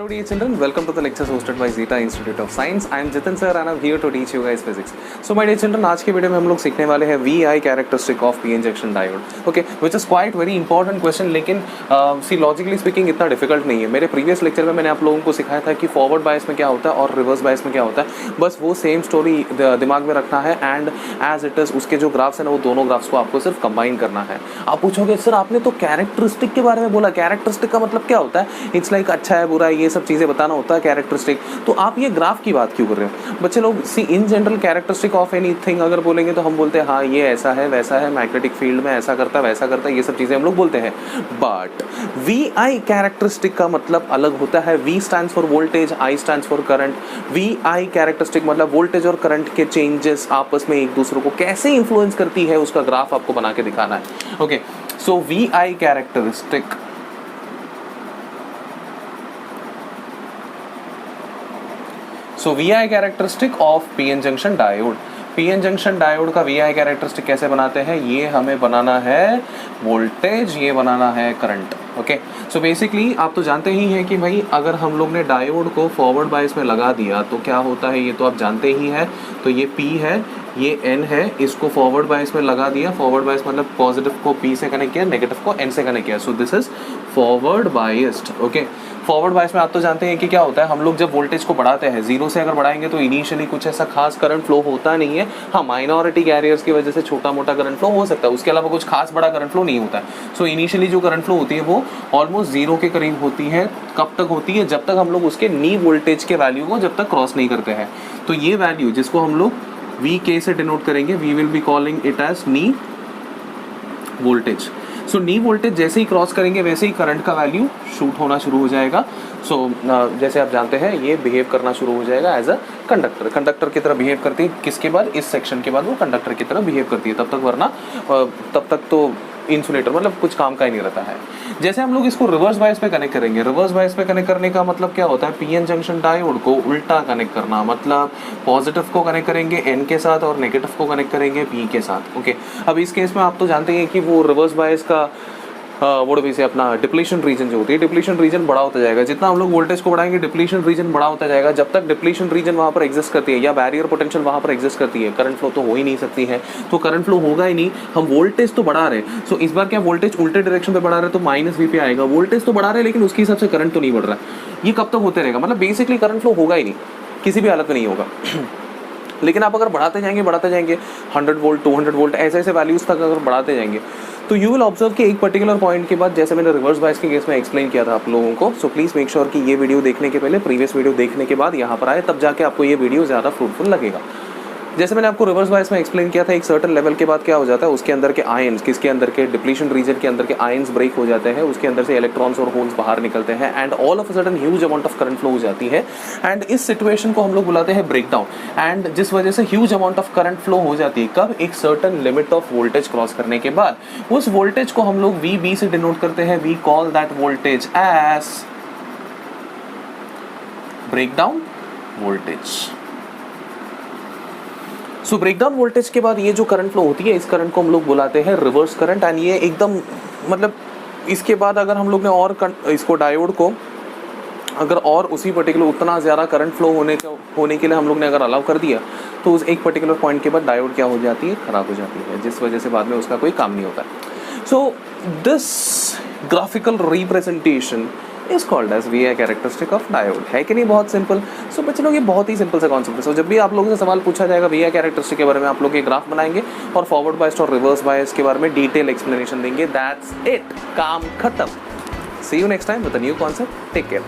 Hello dear children, welcome to the lectures hosted by Zeta Institute of Science. I am Jitin sir and I am here to teach you guys physics. So my dear children, आज की video में हम लोग सीखने वाले हैं VI characteristic of p-n junction diode. Okay, which is quite very important question, लेकिन सी logically speaking इतना डिफिकल्ट नहीं है. मेरे प्रीवियस लेक्चर में मैंने आप लोगों को सिखाया था कि फॉरवर्ड बायस में क्या होता है और रिवर्स बायस में क्या होता है. बस वो सेम स्टोरी दिमाग में रखना है एंड एज इट इज उसके जो ग्राफ्स हैं ना वो दोनों ग्राफ्स को आपको सिर्फ कंबाइन करना है. आप पूछोगे सर आपने तो कैरेक्टरिस्टिक के बारे में बोला, कैरेक्टरिस्टिक का मतलब क्या होता है? इट्स लाइक अच्छा है बुरा है ये सब चीज़ें बताना होता है कैरेक्टरिस्टिक. तो आप ये ग्राफ की बात क्यों कर रहे हो बच्चे लोग? See in general characteristic of anything अगर बोलेंगे तो हम बोलते हैं हाँ ये ऐसा है वैसा है, मैग्नेटिक फील्ड में ऐसा करता है वैसा करता है, ये सब चीज़ें हम लोग बोलते हैं. बट VI कैरेक्टरिस्टिक का मतलब अलग होता है. V stands for voltage, I stands for current. VI characteristic मतलब वोल्टेज और करंट के चेंजेस आपस में एक दूसरे को कैसे इन्फ्लुएंस करती है उसका ग्राफ आपको बना के दिखाना है. Okay, so VI characteristic VI characteristic of PN junction diode. PN junction diode का VI कैरेक्टरिस्टिक कैसे बनाते हैं? ये हमें बनाना है वोल्टेज, ये बनाना है करंट. ओके, सो बेसिकली आप तो जानते ही हैं कि भाई अगर हम लोग ने डायोड को फॉरवर्ड बायस में लगा दिया तो क्या होता है ये तो आप जानते ही हैं. तो ये P है, ये N है, इसको फॉरवर्ड बायस में लगा दिया. फॉरवर्ड बायस मतलब पॉजिटिव को P से कनेक्ट किया, नेगेटिव को N से कनेक्ट किया. So this is forward biased. Okay, forward bias में आप तो जानते हैं कि क्या होता है, हम लोग जब वोल्टेज को बढ़ाते हैं जीरो से अगर बढ़ाएंगे तो इनिशियली कुछ ऐसा खास करंट फ्लो होता नहीं है. हाँ, माइनॉरिटी कैरियर्स की वजह से छोटा मोटा करंट फ्लो हो सकता है, उसके अलावा कुछ खास बड़ा करंट फ्लो नहीं होता है. सो इनिशियली जो करंट फ्लो होती है वो ऑलमोस्ट जीरो के करीब होती है. कब तक होती है? जब तक हम लोग उसके नी वोल्टेज के वैल्यू को जब तक क्रॉस नहीं करते हैं. तो ये वैल्यू जिसको हम लोग VK से डिनोट करेंगे, we will be calling it as knee voltage. So knee voltage जैसे ही क्रॉस करेंगे वैसे ही करंट का वैल्यू शूट होना शुरू हो जाएगा. सो जैसे आप जानते हैं ये बिहेव करना शुरू हो जाएगा एज अ कंडक्टर. कंडक्टर की तरह बिहेव करती है. किसके बाद? इस सेक्शन के बाद वो कंडक्टर की तरह बिहेव करती है. तब तक वरना तब तक तो इंसुलेटर मतलब कुछ काम का ही नहीं रहता है. जैसे हम लोग इसको रिवर्स बायस पे कनेक्ट करेंगे, रिवर्स बायस पे कनेक्ट करने का मतलब क्या होता है? पीएन जंक्शन डायोड को उल्टा कनेक्ट करना. मतलब पॉजिटिव को कनेक्ट करेंगे N के साथ और नेगेटिव को कनेक्ट करेंगे P के साथ. ओके, अब इस केस में आप तो जानते हैं कि वो रिवर्स बायस का वो भी से अपना डिप्लीशन रीजन जो होती है, डिप्लीशन रीजन बड़ा होता जाएगा. जितना हम लोग वोल्टेज को बढ़ाएंगे डिप्लीशन रीजन बड़ा होता जाएगा. जब तक डिप्लीशन रीजन वहाँ पर एग्जिस्ट करती है या बैरियर पोटेंशियल वहाँ पर एग्जिस्ट करती है, करंट फ्लो तो हो ही नहीं सकती है. तो करंट फ्लो होगा ही नहीं. हम वोल्टेज तो बढ़ा रहे. सो इस बार क्या वोल्टेज उल्टे डायरेक्शन पे बढ़ा रहे तो माइनस V पे आएगा. वोल्टेज तो बढ़ा रहे लेकिन उसके हिसाब से करंट तो नहीं बढ़ रहा. ये कब तक होते रहेगा? मतलब बेसिकली करंट फ्लो होगा ही नहीं, किसी भी हालत में नहीं होगा. लेकिन आप अगर बढ़ाते जाएंगे 100 वोल्ट 200 वोल्ट ऐसे ऐसे वैल्यूज तक अगर बढ़ाते जाएंगे तो यू विल ऑब्जर्व कि एक पर्टिकुलर पॉइंट के बाद, जैसे मैंने रिवर्स बायस के केस में एक्सप्लेन किया था आप लोगों को. सो प्लीज़ मेक श्योर कि ये वीडियो देखने के पहले प्रीवियस वीडियो देखने के बाद यहाँ पर आए, तब जाके आपको ये वीडियो ज़्यादा फ्रूटफुल लगेगा. जैसे मैंने आपको रिवर्स बायस में एक्सप्लेन किया था, एक सर्टेन लेवल के बाद क्या हो जाता है, उसके अंदर के आयंस, किसके अंदर के डिप्लीशन रीजन के अंदर के आयंस ब्रेक हो जाते हैं, उसके अंदर से इलेक्ट्रॉन्स और होल्स बाहर निकलते हैं and all of a sudden huge amount of current flow हो जाती है. एंड इस सिचुएशन को हम लोग बुलाते हैं ब्रेकडाउन. एंड जिस वजह से huge amount of current flow हो जाती है, कब? एक certain limit of voltage cross करने के बाद. उस वोल्टेज को हम लोग VB से डिनोट करते हैं. We call that voltage as breakdown voltage. So breakdown voltage के बाद ये जो करंट फ्लो होती है, इस करंट को हम लोग बुलाते हैं रिवर्स करंट. एंड ये एकदम मतलब इसके बाद अगर हम लोग ने और इसको डायोड को अगर और उसी पर्टिकुलर उतना ज़्यादा करंट फ्लो होने के लिए हम लोग ने अगर अलाउ कर दिया तो उस एक पर्टिकुलर पॉइंट के बाद डायोड क्या हो जाती है? ख़राब हो जाती है, जिस वजह से बाद में उसका कोई काम नहीं होता. So this graphical representation is called as VI characteristic of diode. है कि नहीं? बहुत सिंपल. सो बच्चे लोग ये बहुत ही सिंपल सा कॉन्सेप्ट है. सो जब भी आप लोगों से सवाल पूछा जाएगा VI कैरेक्टरिस्टिक के बारे में, आप लोग ये ग्राफ बनाएंगे और फॉरवर्ड बायस्ड और रिवर्स बायस के बारे में डिटेल एक्सप्लेनेशन देंगे. दैट्स इट, काम खत्म. See you next time with a new concept. Take care.